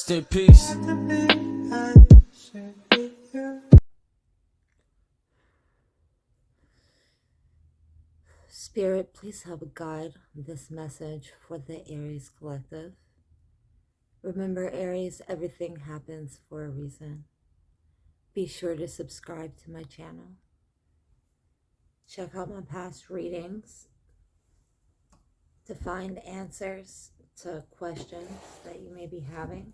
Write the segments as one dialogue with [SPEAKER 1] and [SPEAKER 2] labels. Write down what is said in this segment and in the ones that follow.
[SPEAKER 1] in peace.
[SPEAKER 2] Spirit, please help guide this message for the Aries Collective. Remember, Aries, everything happens for a reason. Be sure to subscribe to my channel. Check out my past readings to find answers to questions that you may be having.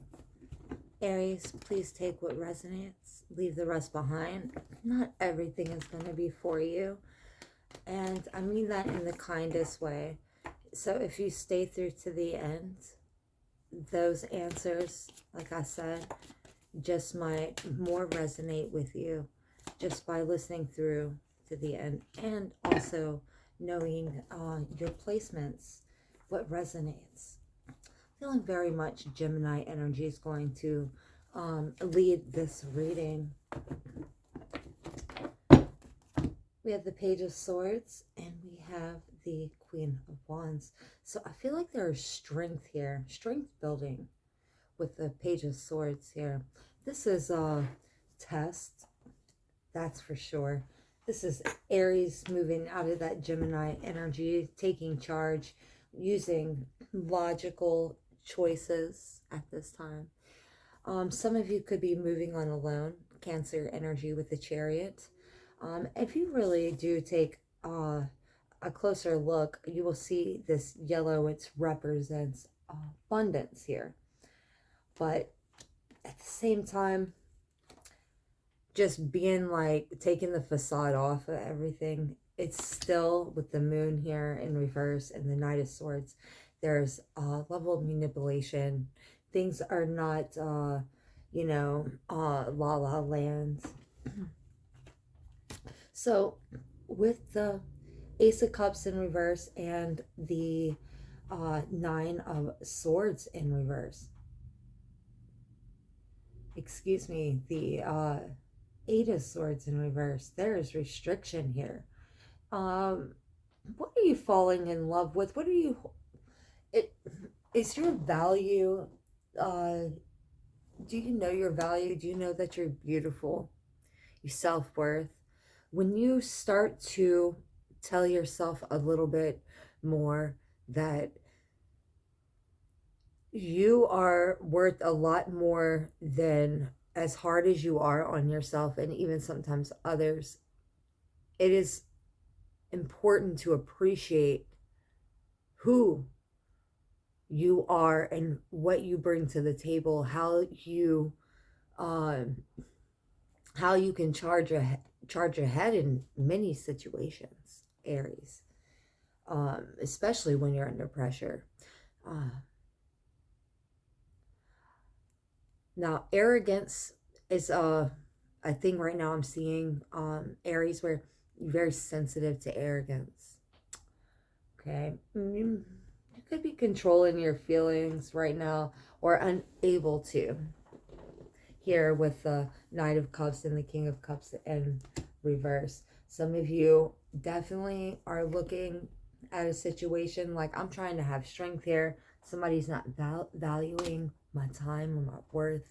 [SPEAKER 2] Aries, please take what resonates, leave the rest behind. Not everything is going to be for you. And I mean that in the kindest way. So if you stay through to the end, those answers, like I said, just might more resonate with you just by listening through to the end, and also knowing your placements, what resonates. Feeling very much Gemini energy is going to lead this reading. We have the Page of Swords and we have the Queen of Wands. So I feel like there is strength here, strength building with the Page of Swords here. This is a test, that's for sure. This is Aries moving out of that Gemini energy, taking charge, using logical choices at this time. Some of you could be moving on alone, Cancer energy with the Chariot. If you really do take a closer look, you will see this yellow, it represents abundance here. But at the same time, just being like taking the facade off of everything, it's still with the moon here in reverse and the Knight of Swords. There's a level of manipulation. Things are not, la la land. So with the Ace of Cups in reverse and the Nine of Swords in reverse, the Eight of Swords in reverse, there is restriction here. What are you falling in love with? What are you, is your value, do you know your value? Do you know that you're beautiful? Your self-worth? When you start to tell yourself a little bit more that you are worth a lot more than as hard as you are on yourself and even sometimes others, it is important to appreciate who you are and what you bring to the table, how you can charge ahead in many situations, Aries, especially when you're under pressure. Now, arrogance is a thing right now I'm seeing, Aries, where you're very sensitive to arrogance. Okay, you could be controlling your feelings right now or unable to. Here with the Knight of Cups and the King of Cups in reverse. Some of you definitely are looking at a situation like, I'm trying to have strength here. Somebody's not valuing my time or my worth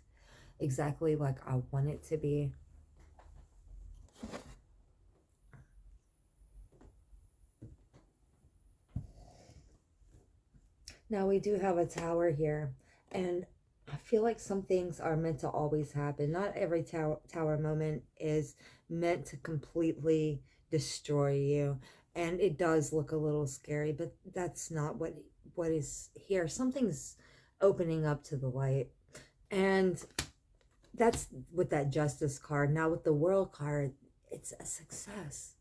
[SPEAKER 2] exactly like I want it to be. Now we do have a Tower here, and I feel like some things are meant to always happen. Not every tower moment is meant to completely destroy you. And it does look a little scary, but that's not what is here. Something's opening up to the light. And that's with that Justice card. Now with the World card, it's a success.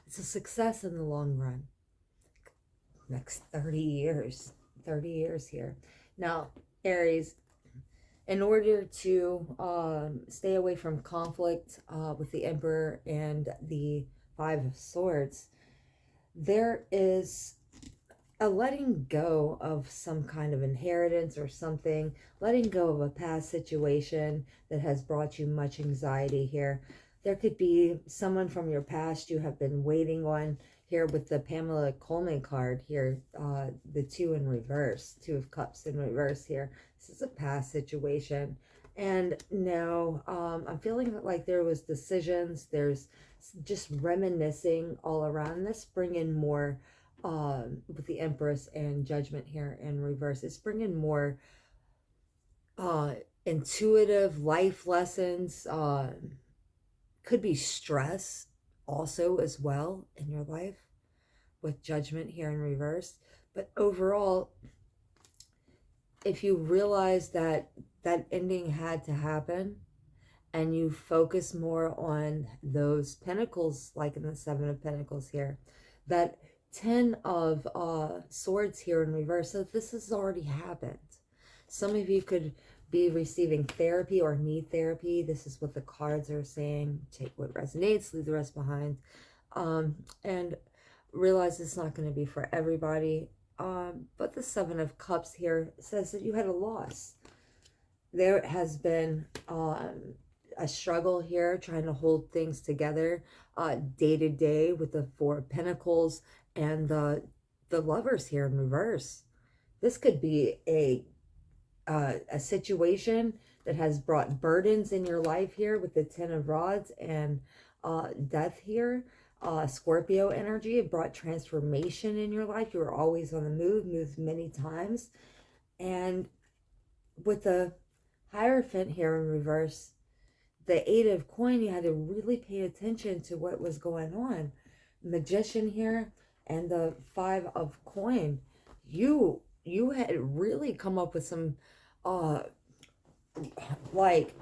[SPEAKER 2] It's a success in the long run. Next 30 years here. Now, Aries, in order to stay away from conflict with the Emperor and the Five of Swords, there is a letting go of some kind of inheritance or something, letting go of a past situation that has brought you much anxiety here. There could be someone from your past you have been waiting on. here with the Pamela Coleman card here, the two in reverse, two of cups in reverse here. This is a past situation. And now I'm feeling like there was decisions, there's just reminiscing all around this, bringing more with the Empress and Judgment here in reverse. It's bringing more uh, intuitive life lessons, could be stress also as well in your life with Judgment here in reverse. But overall, if you realize that that ending had to happen and you focus more on those pentacles, like in the Seven of Pentacles here, that 10 of Swords here in reverse, so this has already happened. Some of you could be receiving therapy or need therapy. This is what the cards are saying. Take what resonates, leave the rest behind. And realize it's not going to be for everybody. But the Seven of Cups here says that you had a loss. There has been a struggle here trying to hold things together day to day with the Four of Pentacles and the Lovers here in reverse. This could be a situation that has brought burdens in your life here with the Ten of Rods and Death here. Scorpio energy. It brought transformation in your life. You were always on the move, moved many times. And with the Hierophant here in reverse, the Eight of Coin, you had to really pay attention to what was going on. Magician here and the Five of Coin. You had really come up with some like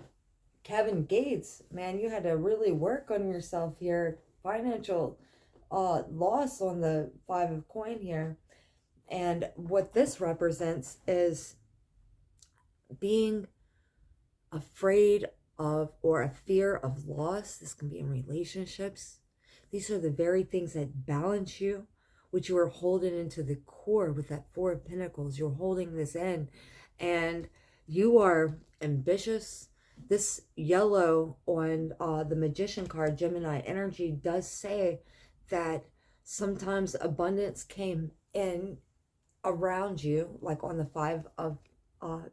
[SPEAKER 2] Kevin Gates, man, you had to really work on yourself here. Financial loss on the Five of Coin here. And what this represents is being afraid of, or a fear of loss. This can be in relationships. These are the very things that balance you, which you are holding into the core with that Four of Pentacles. You're holding this in, and you are ambitious. This yellow on the Magician card, Gemini energy, does say that sometimes abundance came in around you, like on the Five of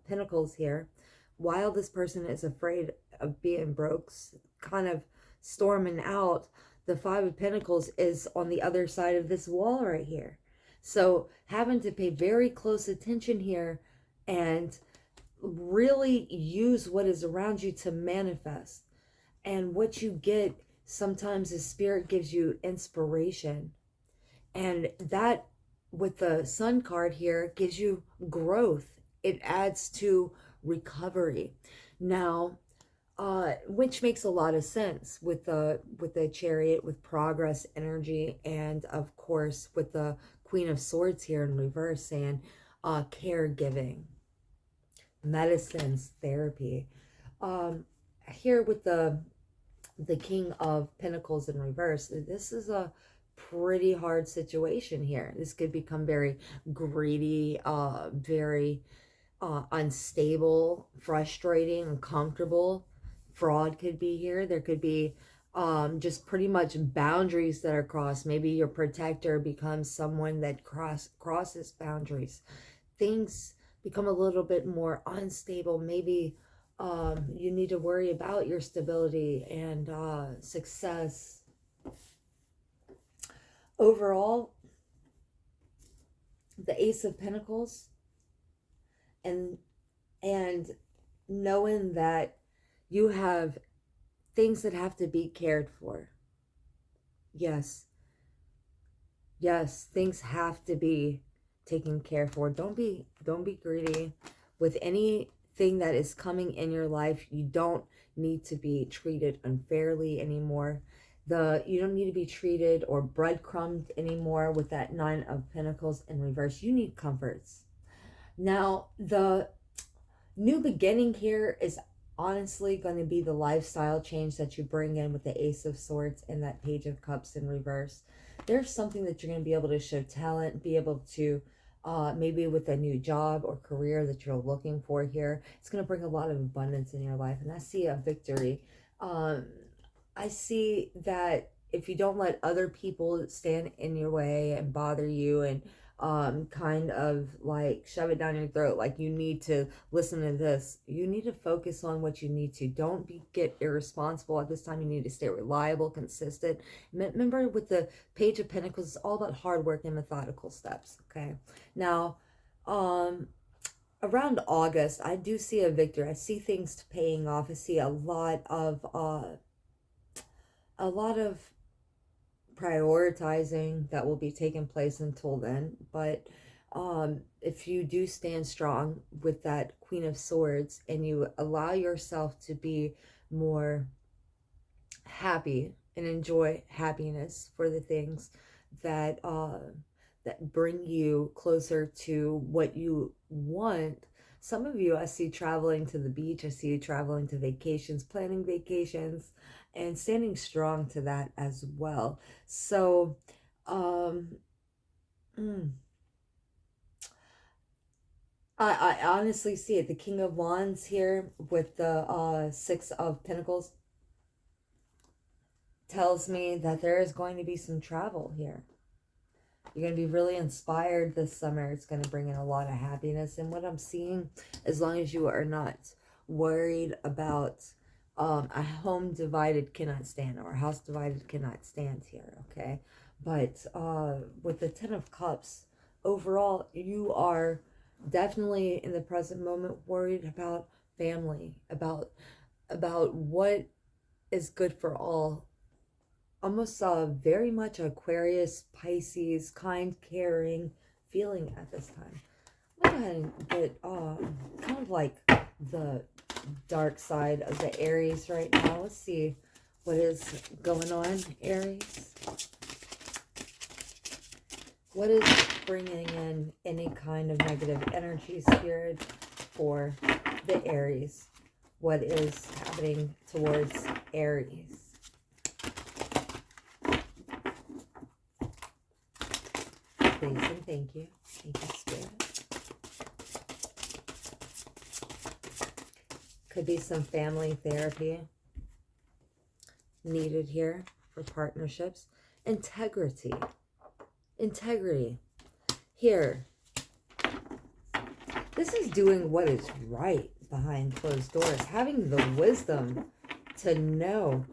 [SPEAKER 2] Pentacles here, while this person is afraid of being broke, kind of storming out. The Five of Pentacles is on the other side of this wall right here. So having to pay very close attention here and really use what is around you to manifest. And what you get sometimes is Spirit gives you inspiration. And that, with the Sun card here, gives you growth. It adds to recovery. Now, which makes a lot of sense with the Chariot, with progress energy, and of course with the Queen of Swords here in reverse, saying caregiving, medicines, therapy. Here with the King of Pentacles in reverse, this is a pretty hard situation here. This could become very greedy, very unstable, frustrating, uncomfortable. Fraud could be here. There could be just pretty much boundaries that are crossed. Maybe your protector becomes someone that crosses boundaries. Things become a little bit more unstable. Maybe you need to worry about your stability and success. Overall, the Ace of Pentacles, and knowing that you have things that have to be cared for. Yes, things have to be taken care for. Don't be greedy with anything that is coming in your life. You don't need to be treated unfairly anymore. You don't need to be treated or breadcrumbed anymore with that Nine of Pentacles in reverse. You need comforts. Now, the new beginning here is honestly going to be the lifestyle change that you bring in with the Ace of Swords and that Page of Cups in reverse. There's something that you're going to be able to show talent, be able to maybe with a new job or career that you're looking for here. It's going to bring a lot of abundance in your life, and I see a victory. I see that if you don't let other people stand in your way and bother you and kind of like shove it down your throat, like you need to listen to this, you need to focus on what you need to. Don't get irresponsible at this time. You need to stay reliable, consistent. Remember, with the Page of Pentacles, it's all about hard work and methodical steps. Okay, now around August, I do see a victory. I see things paying off. I see a lot of prioritizing that will be taking place until then. But if you do stand strong with that Queen of Swords and you allow yourself to be more happy and enjoy happiness for the things that that bring you closer to what you want. Some of you, I see traveling to the beach. I see you traveling to vacations, planning vacations, and standing strong to that as well. So, I honestly see it. The King of Wands here with the Six of Pentacles tells me that there is going to be some travel here. You're going to be really inspired this summer. It's going to bring in a lot of happiness. And what I'm seeing, as long as you are not worried about a home divided cannot stand, or a house divided cannot stand here, okay? But with the Ten of Cups, overall, you are definitely in the present moment worried about family, about what is good for all. Almost very much Aquarius, Pisces, kind, caring feeling at this time. I'm going to go ahead and get kind of like the dark side of the Aries right now. Let's see what is going on, Aries. What is bringing in any kind of negative energy, Spirit, for the Aries? What is happening towards Aries? Please and thank you. Thank you, Spirit. Could be some family therapy needed here for partnerships. Integrity. Integrity. Here. This is doing what is right behind closed doors. Having the wisdom to know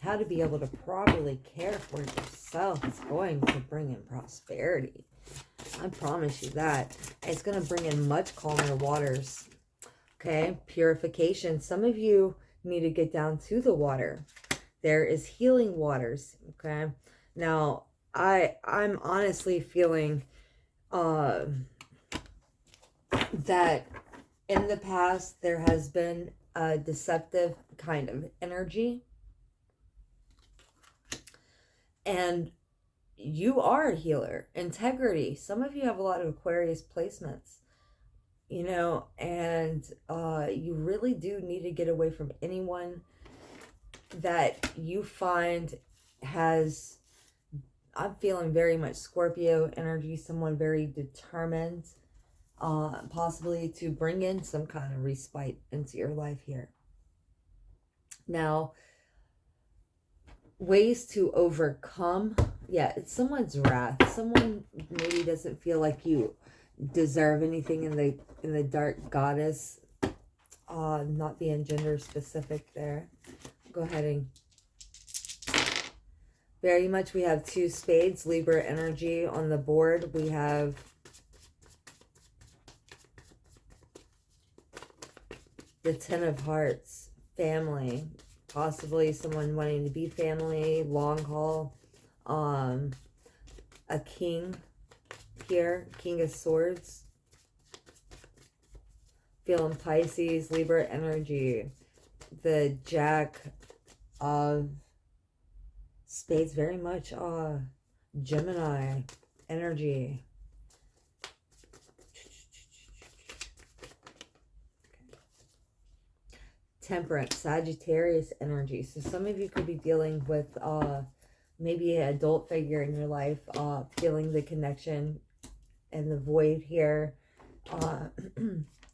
[SPEAKER 2] how to be able to properly care for yourself is going to bring in prosperity. I promise you that. It's going to bring in much calmer waters. Okay, purification. Some of you need to get down to the water. There is healing waters. Okay, now I'm honestly feeling that in the past there has been a deceptive kind of energy, and you are a healer. Integrity. Some of you have a lot of Aquarius placements, you know, and you really do need to get away from anyone that you find has, I'm feeling very much Scorpio energy, someone very determined, possibly to bring in some kind of respite into your life here. Now, ways to overcome, yeah, it's someone's wrath. Someone maybe doesn't feel like you deserve anything in the dark goddess, not being gender specific there. Go ahead and very much, we have two spades, Libra energy on the board. We have the Ten of Hearts, family, possibly someone wanting to be family, long haul. A king here, King of Swords. Feeling Pisces, Libra energy. The Jack of Spades, very much Gemini energy. Temperance, Sagittarius energy. So some of you could be dealing with maybe an adult figure in your life, feeling the connection and the void here. Uh,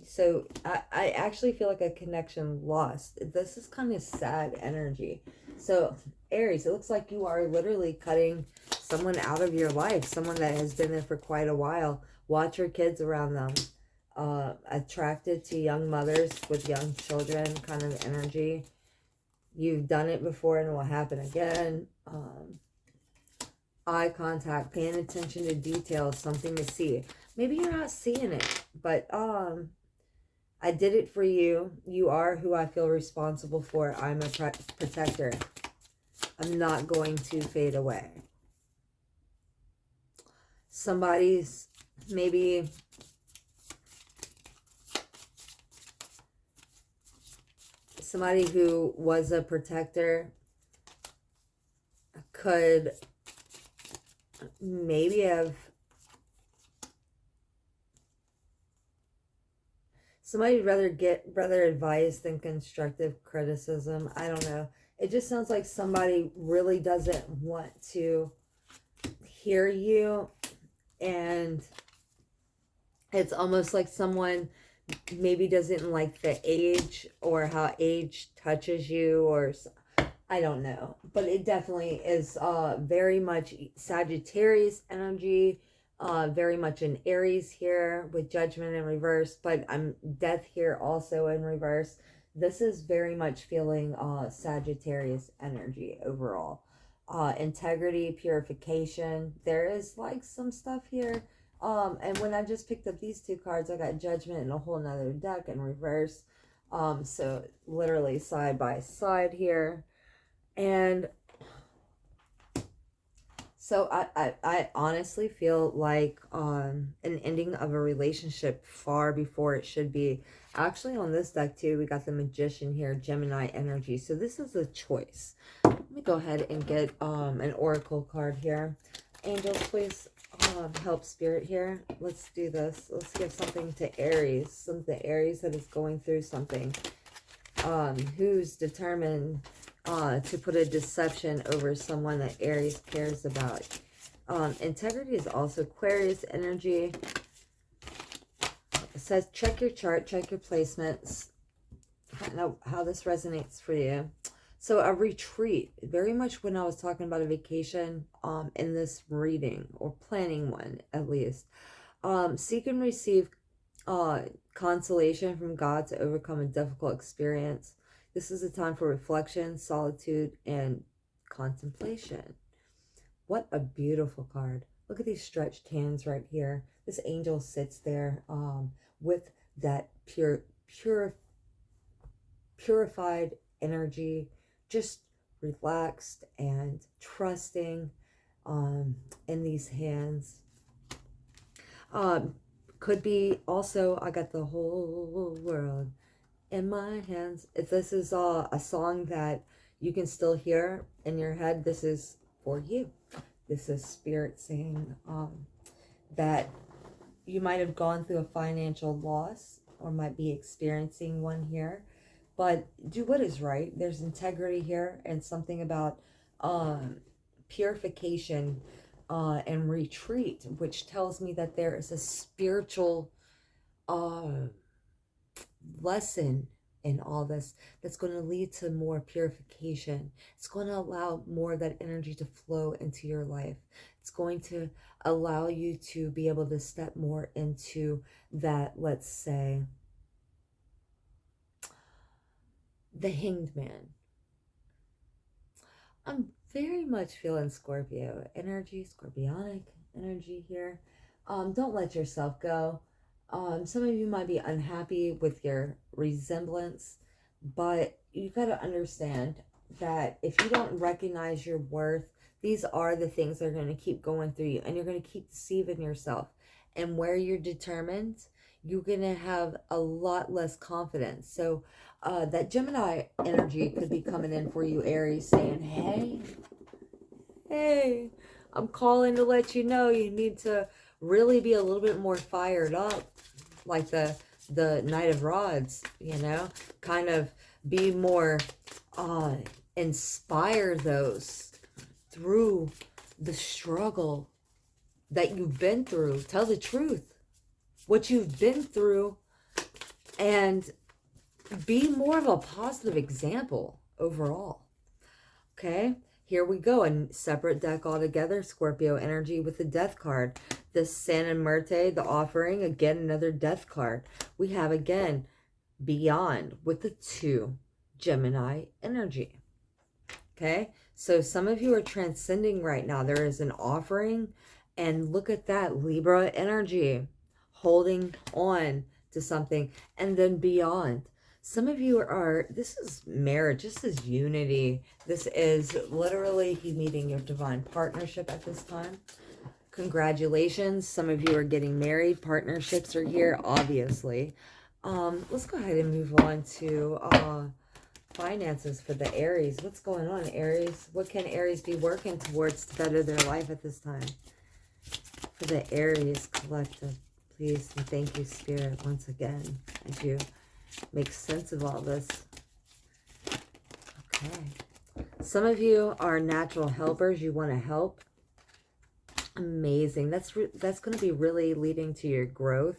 [SPEAKER 2] so I actually feel like a connection lost. This is kind of sad energy. So Aries, it looks like you are literally cutting someone out of your life, someone that has been there for quite a while. Watch your kids around them. Attracted to young mothers with young children kind of energy. You've done it before and it will happen again. Eye contact, paying attention to details, something to see. Maybe you're not seeing it, but I did it for you. You are who I feel responsible for. I'm a protector. I'm not going to fade away. Somebody's maybe somebody who was a protector could maybe have somebody rather get rather advice than constructive criticism. I don't know. It just sounds like somebody really doesn't want to hear you, and it's almost like someone maybe doesn't like the age or how age touches you, or I don't know, but it definitely is very much Sagittarius energy, very much an Aries here with Judgment in reverse, but I'm Death here also in reverse. This is very much feeling Sagittarius energy overall. Integrity, purification. There is like some stuff here. And when I just picked up these two cards, I got Judgment in a whole nother deck in reverse. So literally side by side here. And so I honestly feel like an ending of a relationship far before it should be. Actually, on this deck too, we got the Magician here, Gemini energy. So this is a choice. Let me go ahead and get an oracle card here. Angels, please help Spirit here. Let's do this. Let's give something to Aries. Something Aries that is going through something. Who's determined to put a deception over someone that Aries cares about. Integrity is also Aquarius energy. It says check your chart, check your placements. Find out how this resonates for you. So a retreat, very much when I was talking about a vacation in this reading, or planning one at least. Seek and receive consolation from God to overcome a difficult experience. This is a time for reflection, solitude, and contemplation. What a beautiful card. Look at these stretched hands right here. This angel sits there with that purified energy, just relaxed and trusting in these hands. Could be also, I got the whole world in my hands. If this is a song that you can still hear in your head, this is for you. This is Spirit saying that you might have gone through a financial loss or might be experiencing one here, but do what is right. There's integrity here and something about purification and retreat, which tells me that there is a spiritual lesson in all this that's going to lead to more purification. It's going to allow more of that energy to flow into your life. It's going to allow you to be able to step more into that, let's say, the Hanged Man. I'm very much feeling Scorpio energy, Scorpionic energy here. Don't let yourself go. Some of you might be unhappy with your resemblance, but you got to understand that if you don't recognize your worth, these are the things that are going to keep going through you, and you're going to keep deceiving yourself. And where you're determined, you're going to have a lot less confidence. So that Gemini energy could be coming in for you, Aries, saying, hey, I'm calling to let you know you need to really be a little bit more fired up, like the Knight of Rods, you know, kind of be more inspire those through the struggle that you've been through. Tell the truth. what you've been through, and be more of a positive example overall. Okay, here we go. A separate deck altogether. Scorpio energy with the death card. The San and Muerte, the offering. Again, another death card. We have, again, beyond with the 2 Gemini energy. Okay, so some of you are transcending right now. There is an offering, and look at that, Libra energy, holding on to something, and then beyond. Some of you are, this is marriage, this is unity. This is literally you meeting your divine partnership at this time. Congratulations. Some of you are getting married. Partnerships are here, obviously. Let's go ahead and move on to finances for the Aries. What's going on, Aries? What can Aries be working towards to better their life at this time? For the Aries collective, please, and thank you, Spirit, once again, as you make sense of all this. Okay. Some of you are natural helpers. You want to help. Amazing. That's going to be really leading to your growth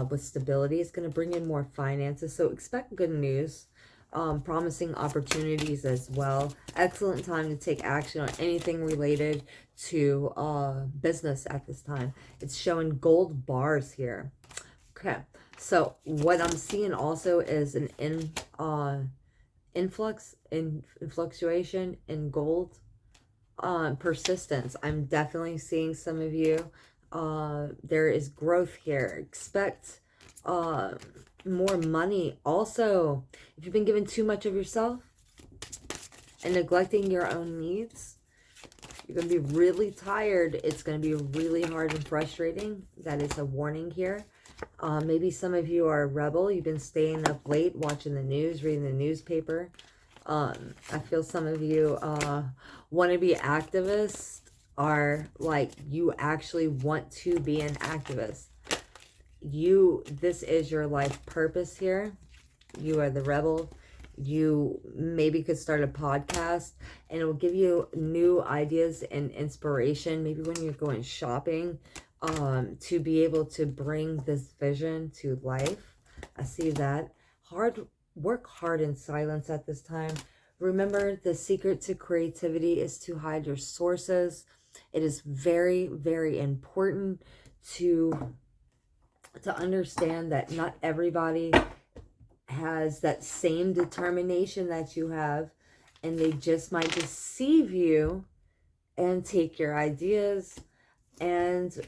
[SPEAKER 2] with stability. It's going to bring in more finances. So expect good news. Promising opportunities as well. Excellent time to take action on anything related to business at this time. It's showing gold bars here. Okay, so what I'm seeing also is an fluctuation in gold. Persistence. I'm definitely seeing some of you. There is growth here. Expect more money. Also, if you've been given too much of yourself and neglecting your own needs, you're going to be really tired. It's going to be really hard and frustrating. That is a warning here. Maybe some of you are a rebel. You've been staying up late, watching the news, reading the newspaper. I feel some of you want to be activists, are like you actually want to be an activist. This is your life purpose here. You are the rebel. You maybe could start a podcast, and it will give you new ideas and inspiration, maybe when you're going shopping, to be able to bring this vision to life. I see that. Work hard in silence at this time. Remember, the secret to creativity is to hide your sources. It is very, very important to understand that not everybody has that same determination that you have, and they just might deceive you and take your ideas. And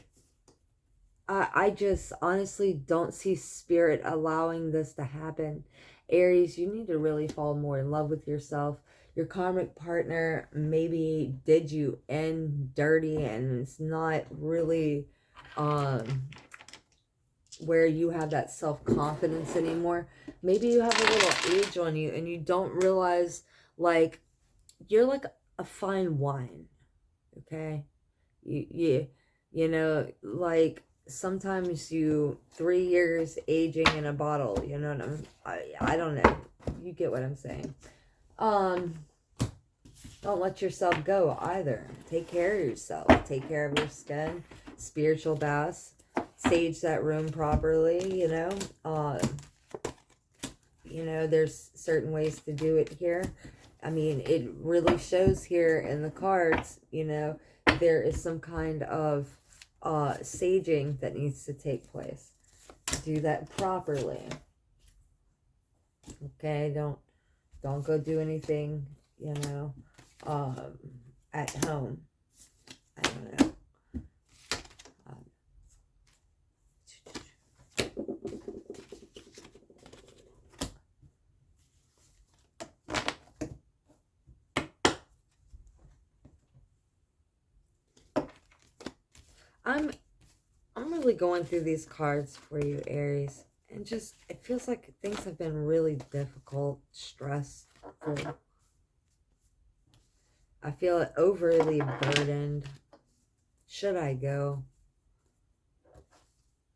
[SPEAKER 2] I just honestly don't see Spirit allowing this to happen. Aries, you need to really fall more in love with yourself. Your karmic partner maybe did you in dirty, and it's not really where you have that self-confidence anymore. Maybe you have a little age on you, and you don't realize, like, you're like a fine wine, okay? You know, like, sometimes 3 years aging in a bottle, you know what I don't know. You get what I'm saying. Don't let yourself go either. Take care of yourself. Take care of your skin. Spiritual baths. Sage that room properly, you know. There's certain ways to do it here. I mean, it really shows here in the cards, you know, there is some kind of saging that needs to take place. Do that properly. Okay, don't go do anything, you know, at home. I don't know. I'm really going through these cards for you, Aries, and just it feels like things have been really difficult, stressful. I feel overly burdened. Should I go?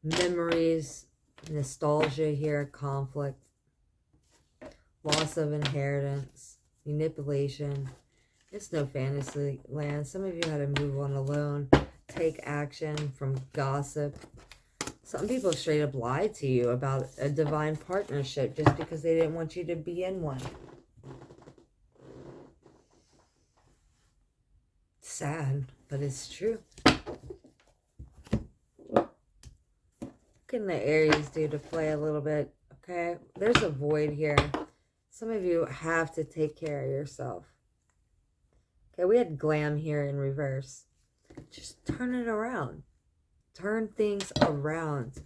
[SPEAKER 2] Memories, nostalgia here, conflict, loss of inheritance, manipulation. It's no fantasy land. Some of you had to move on alone. Take action from gossip. Some people straight up lied to you about a divine partnership just because they didn't want you to be in one. Sad, but it's true. What can the Aries do to play a little bit? Okay, there's a void here. Some of you have to take care of yourself. Okay, we had glam here in reverse. Just turn it around. Turn things around.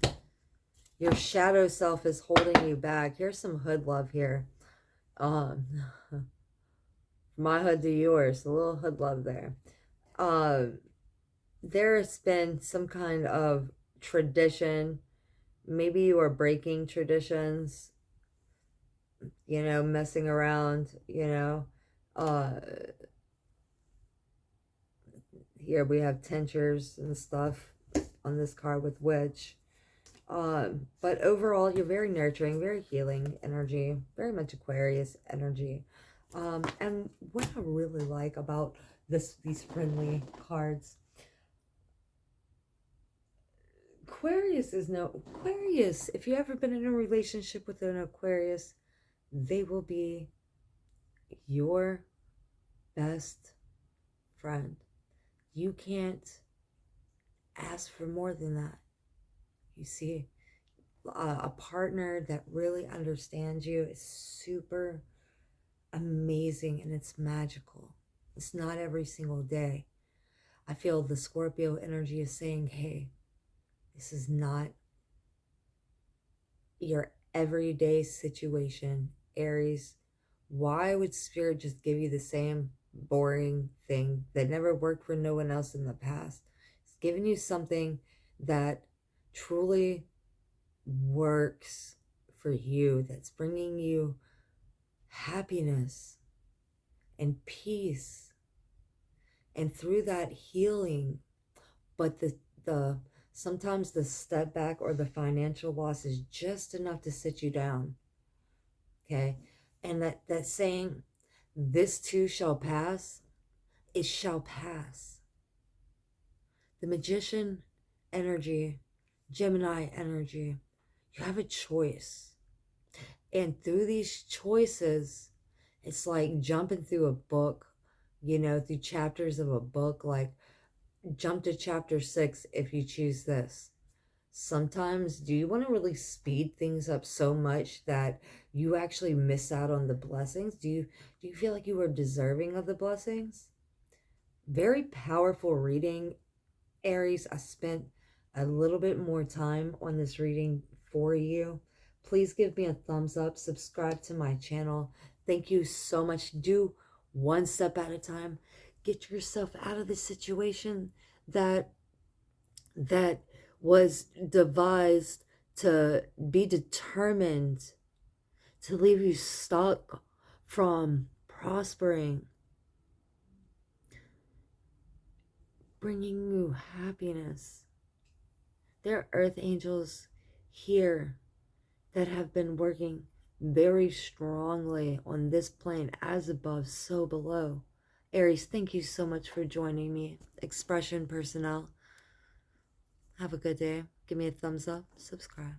[SPEAKER 2] Your shadow self is holding you back. Here's some hood love here. My hood to yours. A little hood love there. There has been some kind of tradition. Maybe you are breaking traditions. You know, messing around, you know. Here we have tinctures and stuff on this card with witch. But overall, you're very nurturing, very healing energy, very much Aquarius energy. And what I really like about these friendly cards, Aquarius is no Aquarius. If you've ever been in a relationship with an Aquarius, they will be your best friend. You can't ask for more than that. You see, a partner that really understands you is super amazing, and it's magical. It's not every single day. I feel the Scorpio energy is saying, hey, this is not your everyday situation, Aries. Why would Spirit just give you the same boring thing that never worked for no one else in the past? It's giving you something that truly works for you, that's bringing you happiness and peace, and through that healing. But the sometimes the step back or the financial loss is just enough to sit you down. Okay, and that saying, this too shall pass, it shall pass. The Magician energy, Gemini energy, you have a choice. And through these choices, it's like jumping through a book, you know, through chapters of a book. Like, jump to chapter 6 if you choose this. Sometimes, do you want to really speed things up so much that you actually miss out on the blessings? Do you feel like you are deserving of the blessings? Very powerful reading, Aries. I spent a little bit more time on this reading for you. Please give me a thumbs up, subscribe to my channel. Thank you so much. Do one step at a time. Get yourself out of the situation that was devised to be determined to leave you stuck from prospering, bringing you happiness. There are earth angels here that have been working very strongly on this plane, as above, so below. Aries, thank you so much for joining me. Expression Personnelle. Have a good day. Give me a thumbs up. Subscribe.